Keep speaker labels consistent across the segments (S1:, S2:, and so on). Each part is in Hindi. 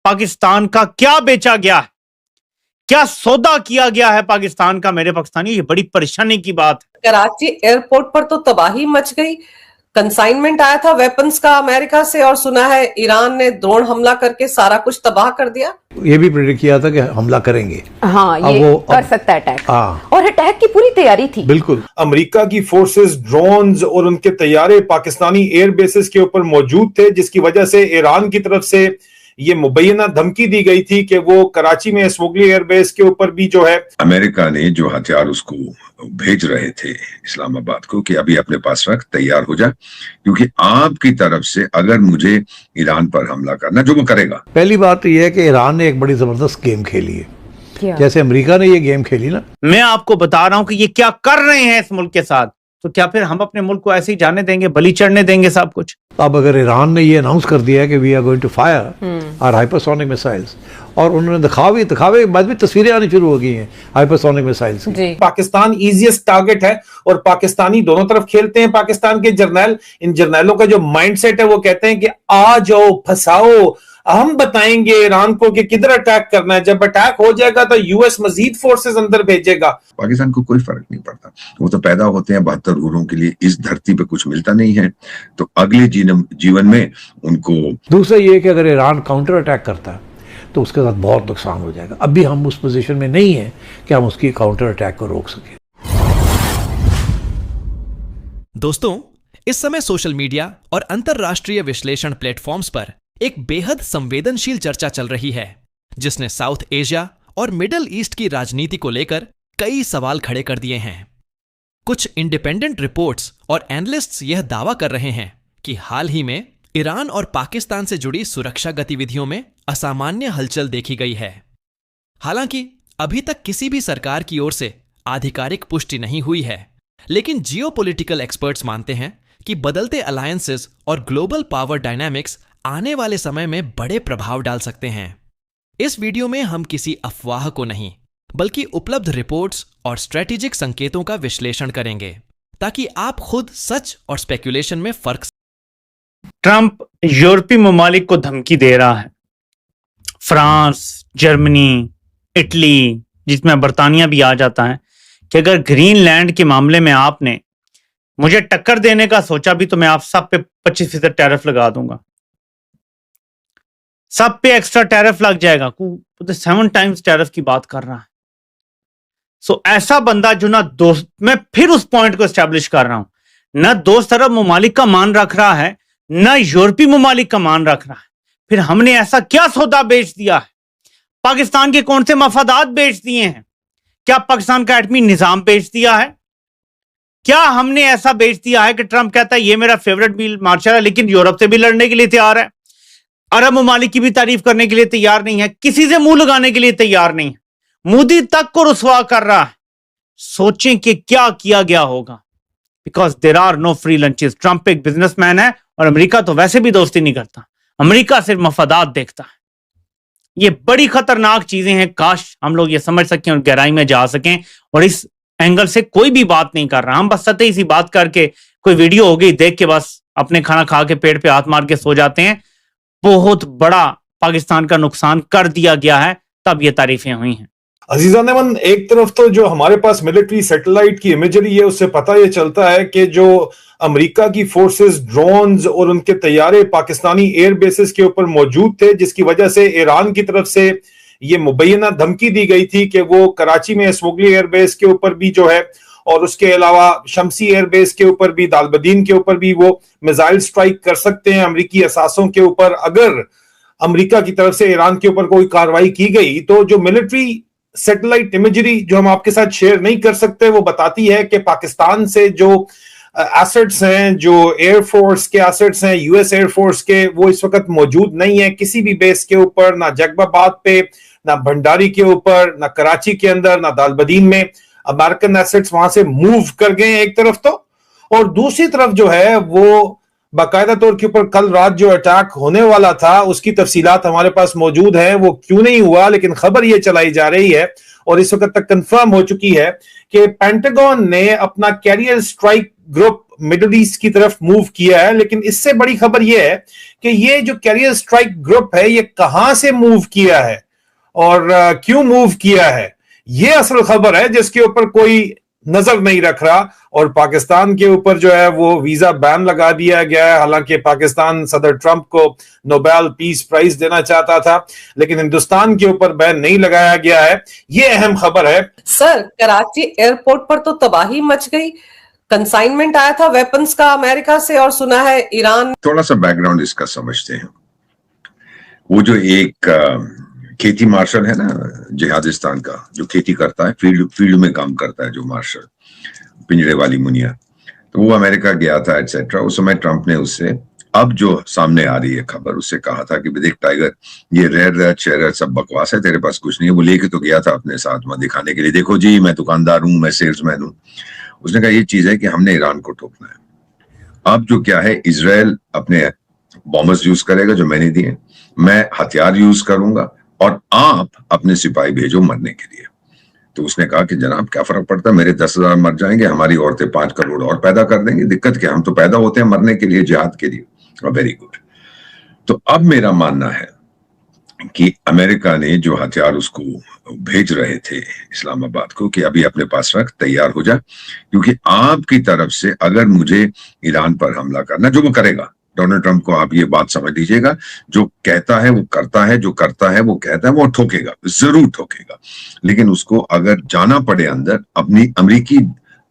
S1: पाकिस्तान का क्या बेचा गया है, क्या सौदा किया गया है पाकिस्तान का मेरे पाकिस्तानी, ये बड़ी परेशानी की बात है।
S2: कराची एयरपोर्ट पर तो तबाही मच गई। कंसाइनमेंट आया था वेपन्स का अमेरिका से और सुना है ईरान ने ड्रोन हमला करके सारा कुछ तबाह कर दिया।
S3: ये भी प्रेडिक्ट किया था कि हमला करेंगे।
S4: हाँ, ये वो कर सकता है अटैक। हाँ, और अटैक की पूरी तैयारी थी।
S3: बिल्कुल।
S5: अमेरिका की फोर्सेस, ड्रोन्स और उनके तैयारे पाकिस्तानी एयर बेसिस के ऊपर मौजूद थे, जिसकी वजह से ईरान की तरफ से ये मुबैना धमकी दी गई थी कि वो कराची में स्मुगली एयरबेस के ऊपर भी जो है
S6: अमेरिका ने जो हथियार उसको भेज रहे थे इस्लामाबाद को कि अभी अपने पास रख, तैयार हो जा, क्योंकि आपकी तरफ से अगर मुझे ईरान पर हमला करना, जो वो करेगा।
S3: पहली बात तो यह है कि ईरान ने एक बड़ी जबरदस्त गेम खेली है, जैसे अमेरिका ने ये गेम खेली ना।
S1: मैं आपको बता रहा हूं कि ये क्या कर रहे हैं इस मुल्क के साथ, तो क्या फिर हम अपने मुल्क को ऐसे ही जाने देंगे, बलि चढ़ने देंगे सब कुछ?
S3: अब अगर ईरान ने ये अनाउंस कर दिया है कि we are going to fire our hypersonic missiles, और उन्होंने दिखावे के बाद भी तस्वीरें आनी शुरू हो गई हैं हाइपरसोनिक मिसाइल्स की।
S5: पाकिस्तान इजीएस्ट टारगेट है और पाकिस्तानी दोनों तरफ खेलते हैं। पाकिस्तान के जर्नैल, इन जर्नैलों का जो माइंडसेट है वो कहते हैं कि आ जाओ, फंसाओ, हम बताएंगे ईरान को कि किधर अटैक करना है। जब अटैक हो जाएगा तो यूएस मजीद फोर्सेस अंदर भेजेगा।
S6: पाकिस्तान को कोई फर्क नहीं पड़ता, वो तो पैदा होते हैं 72 हुर्रों के लिए, इस धरती पे कुछ मिलता नहीं है, तो अगले जीवन में उनको।
S3: दूसरा ये कि अगर ईरान काउंटर अटैक करता है तो उसके साथ बहुत नुकसान हो जाएगा। अभी हम उस पोजीशन में नहीं है कि हम उसकी काउंटर अटैक को रोक सकें।
S7: दोस्तों, इस समय सोशल मीडिया और अंतरराष्ट्रीय विश्लेषण प्लेटफॉर्म्स पर एक बेहद संवेदनशील चर्चा चल रही है, जिसने साउथ एशिया और मिडिल ईस्ट की राजनीति को लेकर कई सवाल खड़े कर दिए हैं। कुछ इंडिपेंडेंट रिपोर्ट्स और एनालिस्ट्स यह दावा कर रहे हैं कि हाल ही में ईरान और पाकिस्तान से जुड़ी सुरक्षा गतिविधियों में असामान्य हलचल देखी गई है। हालांकि अभी तक किसी भी सरकार की ओर से आधिकारिक पुष्टि नहीं हुई है, लेकिन जियोपॉलिटिकल एक्सपर्ट्स मानते हैं कि बदलते अलायंसेस और ग्लोबल पावर डायनामिक्स आने वाले समय में बड़े प्रभाव डाल सकते हैं। इस वीडियो में हम किसी अफवाह को नहीं, बल्कि उपलब्ध रिपोर्ट्स और स्ट्रेटेजिक संकेतों का विश्लेषण करेंगे, ताकि आप खुद सच और स्पेकुलेशन में फर्क।
S1: ट्रंप यूरोपीय ममालिक को धमकी दे रहा है, फ्रांस, जर्मनी, इटली, जिसमें बर्तानिया भी आ जाता है, कि अगर ग्रीनलैंड के मामले में आपने मुझे टक्कर देने का सोचा भी तो मैं आप सब पे 25% टैरिफ लगा दूंगा, सब पे एक्स्ट्रा टैरिफ लग जाएगा। 7 टाइम्स टैरिफ की बात कर रहा है। सो ऐसा बंदा जो ना दोस्त, मैं फिर उस पॉइंट को एस्टैब्लिश कर रहा हूं, ना दोस्त अरब ममालिक का मान रख रहा है, ना यूरोपीय ममालिक का मान रख रहा है। फिर हमने ऐसा क्या सौदा बेच दिया है? पाकिस्तान के कौन से मफादात बेच दिए हैं? क्या पाकिस्तान का एटमी निजाम बेच दिया है? क्या हमने ऐसा बेच दिया है कि ट्रंप कहता है ये मेरा फेवरेट मील मार्शल है, लेकिन यूरोप से भी लड़ने के लिए तैयार है, अरब ममालिक की भी तारीफ करने के लिए तैयार नहीं है, किसी से मुंह लगाने के लिए तैयार नहीं है, मोदी तक को रुसवा कर रहा है। सोचें कि क्या किया गया होगा, because there are no free lunches. Trump एक बिजनेसमैन है और अमेरिका तो वैसे भी दोस्ती नहीं करता, अमेरिका सिर्फ मफादात देखता है। ये बड़ी खतरनाक चीजें हैं। काश हम लोग ये समझ सकें और गहराई में जा सकें, और इस एंगल से कोई भी बात नहीं कर रहा, हम बस सतही सी बात करके कोई वीडियो हो गई देख के बस अपने खाना खा के पेट पे हाथ मार के सो जाते हैं। बहुत बड़ा पाकिस्तान का नुकसान कर दिया गया है, तब ये तारीफें हुई हैं।
S5: अजीजान नेमन, एक तरफ तो जो हमारे पास मिलिट्री सैटेलाइट की इमेजरी है उससे पता ये चलता है कि जो अमेरिका की फोर्सेस, ड्रोन्स और उनके तैयारे पाकिस्तानी एयर बेसिस के ऊपर मौजूद थे, जिसकी वजह से ईरान की तरफ से ये मुबैना धमकी दी गई थी कि वो कराची में स्मुगली एयरबेस के ऊपर भी जो है, और उसके अलावा शमसी एयरबेस के ऊपर भी, दालबदीन के ऊपर भी वो मिसाइल स्ट्राइक कर सकते हैं अमेरिकी असासों के ऊपर। अगर अमेरिका की तरफ से ईरान के ऊपर कोई कार्रवाई की गई तो जो मिलिट्री सैटेलाइट इमेजरी जो हम आपके साथ शेयर नहीं कर सकते, वो बताती है कि पाकिस्तान से जो एसेट्स हैं, जो एयरफोर्स के एसेट्स हैं, यूएस एयरफोर्स के, वो इस वक्त मौजूद नहीं है किसी भी बेस के ऊपर, ना जगबाबाद पे, ना भंडारी के ऊपर, ना कराची के अंदर, ना दालबदीन में। अमेरिकन एसेट्स वहां से मूव कर गए एक तरफ तो, और दूसरी तरफ जो है वो बाकायदा तौर के ऊपर कल रात जो अटैक होने वाला था उसकी तफसीलात हमारे पास मौजूद है, वो क्यों नहीं हुआ, लेकिन खबर ये चलाई जा रही है और इस वक्त तक कंफर्म हो चुकी है कि पेंटागन ने अपना carrier strike group middle east की तरफ मूव किया है, लेकिन इससे बड़ी खबर यह है कि ये जो कैरियर स्ट्राइक ग्रुप है ये कहां से मूव किया है और क्यों मूव किया है, ये असल खबर है जिसके ऊपर कोई नजर नहीं रख रहा। और पाकिस्तान के ऊपर जो है वो वीजा बैन लगा दिया गया है। हालांकि पाकिस्तान सदर ट्रंप को नोबेल पीस प्राइज देना चाहता था, लेकिन हिंदुस्तान के ऊपर बैन नहीं लगाया गया है। ये अहम खबर है।
S2: सर, कराची एयरपोर्ट पर तो तबाही मच गई। कंसाइनमेंट आया था वेपन्स का अमेरिका से और सुना है ईरान।
S6: थोड़ा सा बैकग्राउंड इसका समझते हैं। वो जो एक खेती मार्शल है ना जिहादिस्तान का, जो खेती करता है, फील्ड में काम करता है, जो मार्शल पिंजरे वाली मुनिया, तो वो अमेरिका गया था एटसेट्रा। उस समय ट्रंप ने उससे, अब जो सामने आ रही है खबर, उससे कहा था कि देख टाइगर, ये रेयर चेहरा सब बकवास है, तेरे पास कुछ नहीं है। वो लेके तो गया था अपने साथ में दिखाने के लिए, देखो जी मैं दुकानदार हूं, मैं सेल्समैन हूं। उसने कहा ये चीज है कि हमने ईरान को ठोकना है। अब जो क्या है, इजराइल अपने बॉम्बर्स यूज करेगा जो मैंने दिए, मैं हथियार यूज करूंगा और आप अपने सिपाही भेजो मरने के लिए। तो उसने कहा कि जनाब क्या फर्क पड़ता है, मेरे 10,000 मर जाएंगे, हमारी औरतें 5 करोड़ और पैदा कर देंगे, दिक्कत क्या, हम तो पैदा होते हैं मरने के लिए, जिहाद के लिए। Very good. तो अब मेरा मानना है कि अमेरिका ने जो हथियार उसको भेज रहे थे इस्लामाबाद को, कि अभी अपने पास रख, तैयार हो जा, क्योंकि आपकी तरफ से अगर मुझे ईरान पर हमला करना, जो वो करेगा, डोनाल्ड ट्रंप को आप ये बात समझ लीजिएगा, जो कहता है वो करता है, जो करता है वो कहता है, वो ठोकेगा, जरूर ठोकेगा। लेकिन उसको अगर जाना पड़े अंदर, अपनी अमेरिकी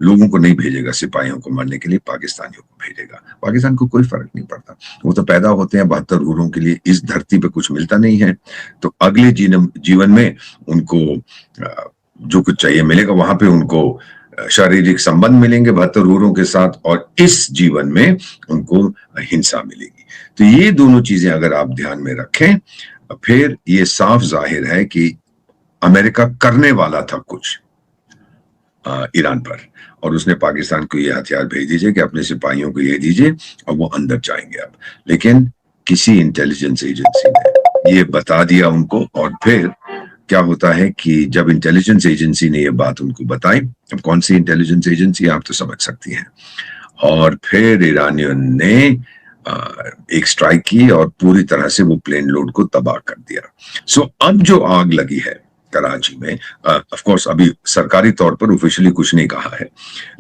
S6: लोगों को नहीं भेजेगा सिपाहियों को मरने के लिए, पाकिस्तानियों को भेजेगा। पाकिस्तान को कोई फर्क नहीं पड़ता, वो तो पैदा होते हैं 72 हूरों के लिए, इस धरती पे कुछ मिलता नहीं है, तो अगले जीवन में उनको जो कुछ चाहिए मिलेगा, वहां पे उनको शारीरिक संबंध मिलेंगे 72 हूरों के साथ, और इस जीवन में उनको हिंसा मिलेगी। तो ये दोनों चीजें अगर आप ध्यान में रखें, फिर ये साफ जाहिर है कि अमेरिका करने वाला था कुछ ईरान पर, और उसने पाकिस्तान को ये हथियार भेज दीजिए कि अपने सिपाहियों को ये दीजिए, और वो अंदर जाएंगे अब। लेकिन किसी इंटेलिजेंस एजेंसी ने ये बता दिया उनको, और फिर क्या होता है कि जब इंटेलिजेंस एजेंसी ने ये बात उनको बताई, अब कौन सी इंटेलिजेंस एजेंसी आप तो समझ सकती हैं, और फिर ईरानियों ने एक स्ट्राइक की और पूरी तरह से वो प्लेन लोड को तबाह कर दिया। सो अब जो आग लगी है कराची में, ऑफ कोर्स अभी सरकारी तौर पर ऑफिशियली कुछ नहीं कहा है,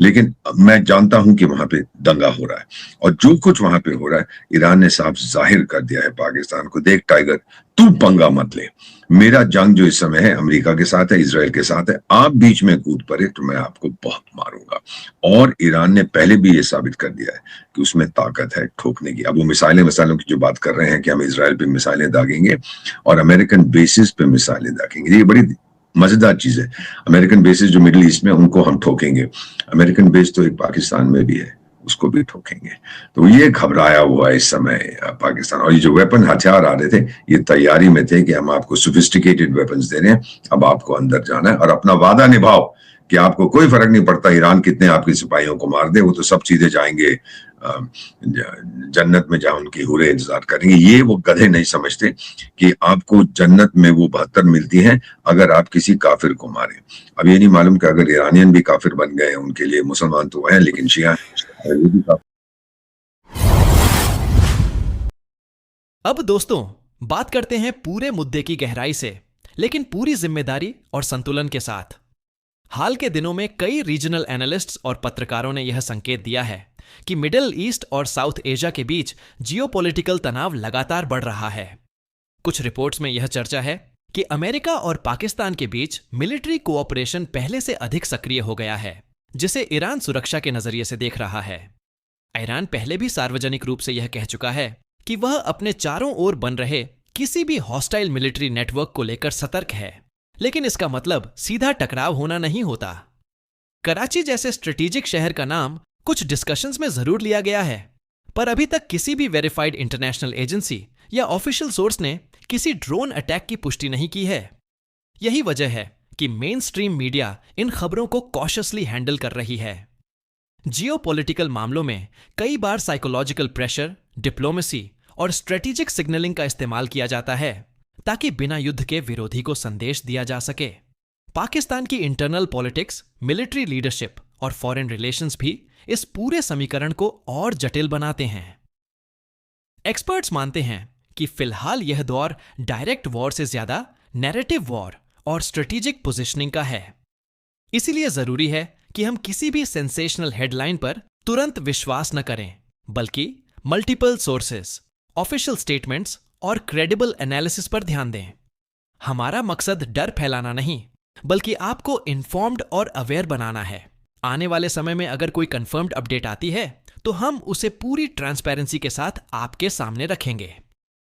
S6: लेकिन मैं जानता हूं कि वहां पे दंगा हो रहा है, और जो कुछ वहां पे हो रहा है, ईरान ने साफ जाहिर कर दिया है पाकिस्तान को, देख टाइगर तू पंगा मत ले, मेरा जंग जो इस समय है अमेरिका के साथ है, इजराइल के साथ है, आप बीच में कूद पड़े तो मैं आपको बहुत मारूंगा। और ईरान ने पहले भी ये साबित कर दिया है कि उसमें ताकत है ठोकने की। अब वो मिसाइलों की जो बात कर रहे हैं कि हम इजराइल पे मिसाइलें दागेंगे और अमेरिकन बेसिस पे मिसाइलें दागेंगे, ये बड़ी मजेदार चीज है। अमेरिकन बेसिस जो मिडिल ईस्ट में, उनको हम ठोकेंगे, अमेरिकन बेस तो एक पाकिस्तान में भी है, उसको भी ठोकेंगे। तो ये घबराया हुआ है इस समय पाकिस्तान। और ये जो वेपन हथियार आ रहे थे, ये तैयारी में थे कि हम आपको सोफिस्टिकेटेड वेपन्स दे रहे हैं, अब आपको अंदर जाना है और अपना वादा निभाओ कि आपको कोई फर्क नहीं पड़ता ईरान कितने आपके सिपाहियों को मार दे, वो तो सब सीधे जाएंगे जन्नत में, जहां उनकी हुरे इंतजार करेंगे। ये वो गधे नहीं समझते कि आपको जन्नत में वो 72 मिलती हैं अगर आप किसी काफिर को मारें। अब ये नहीं मालूम कि अगर ईरानियन भी काफिर बन गए, उनके लिए मुसलमान तो हैं लेकिन शिया भी काफिर।
S7: अब दोस्तों बात करते हैं पूरे मुद्दे की गहराई से, लेकिन पूरी जिम्मेदारी और संतुलन के साथ। हाल के दिनों में कई रीजनल एनालिस्ट्स और पत्रकारों ने यह संकेत दिया है कि मिडिल ईस्ट और साउथ एशिया के बीच जियोपॉलिटिकल तनाव लगातार बढ़ रहा है। कुछ रिपोर्ट्स में यह चर्चा है कि अमेरिका और पाकिस्तान के बीच मिलिट्री कोऑपरेशन पहले से अधिक सक्रिय हो गया है, जिसे ईरान सुरक्षा के नजरिए से देख रहा है। ईरान पहले भी सार्वजनिक रूप से यह कह चुका है कि वह अपने चारों ओर बन रहे किसी भी हॉस्टाइल मिलिट्री नेटवर्क को लेकर सतर्क है, लेकिन इसका मतलब सीधा टकराव होना नहीं होता। कराची जैसे स्ट्रेटेजिक शहर का नाम कुछ डिस्कशंस में जरूर लिया गया है, पर अभी तक किसी भी वेरीफाइड इंटरनेशनल एजेंसी या ऑफिशियल सोर्स ने किसी ड्रोन अटैक की पुष्टि नहीं की है। यही वजह है कि मेन स्ट्रीम मीडिया इन खबरों को कॉशियसली हैंडल कर रही है। जियोपॉलिटिकल मामलों में कई बार साइकोलॉजिकल प्रेशर, डिप्लोमेसी और स्ट्रेटेजिक सिग्नलिंग का इस्तेमाल किया जाता है ताकि बिना युद्ध के विरोधी को संदेश दिया जा सके। पाकिस्तान की इंटरनल पॉलिटिक्स, मिलिट्री लीडरशिप और फॉरेन रिलेशंस भी इस पूरे समीकरण को और जटिल बनाते हैं। एक्सपर्ट्स मानते हैं कि फिलहाल यह दौर डायरेक्ट वॉर से ज्यादा नैरेटिव वॉर और स्ट्रेटेजिक पोजिशनिंग का है। इसीलिए जरूरी है कि हम किसी भी सेंसेशनल हेडलाइन पर तुरंत विश्वास न करें, बल्कि मल्टीपल सोर्सेस, ऑफिशियल स्टेटमेंट्स और क्रेडिबल एनालिसिस पर ध्यान दें। हमारा मकसद डर फैलाना नहीं, बल्कि आपको इन्फॉर्म्ड और अवेयर बनाना है। आने वाले समय में अगर कोई कंफर्म्ड अपडेट आती है तो हम उसे पूरी ट्रांसपेरेंसी के साथ आपके सामने रखेंगे।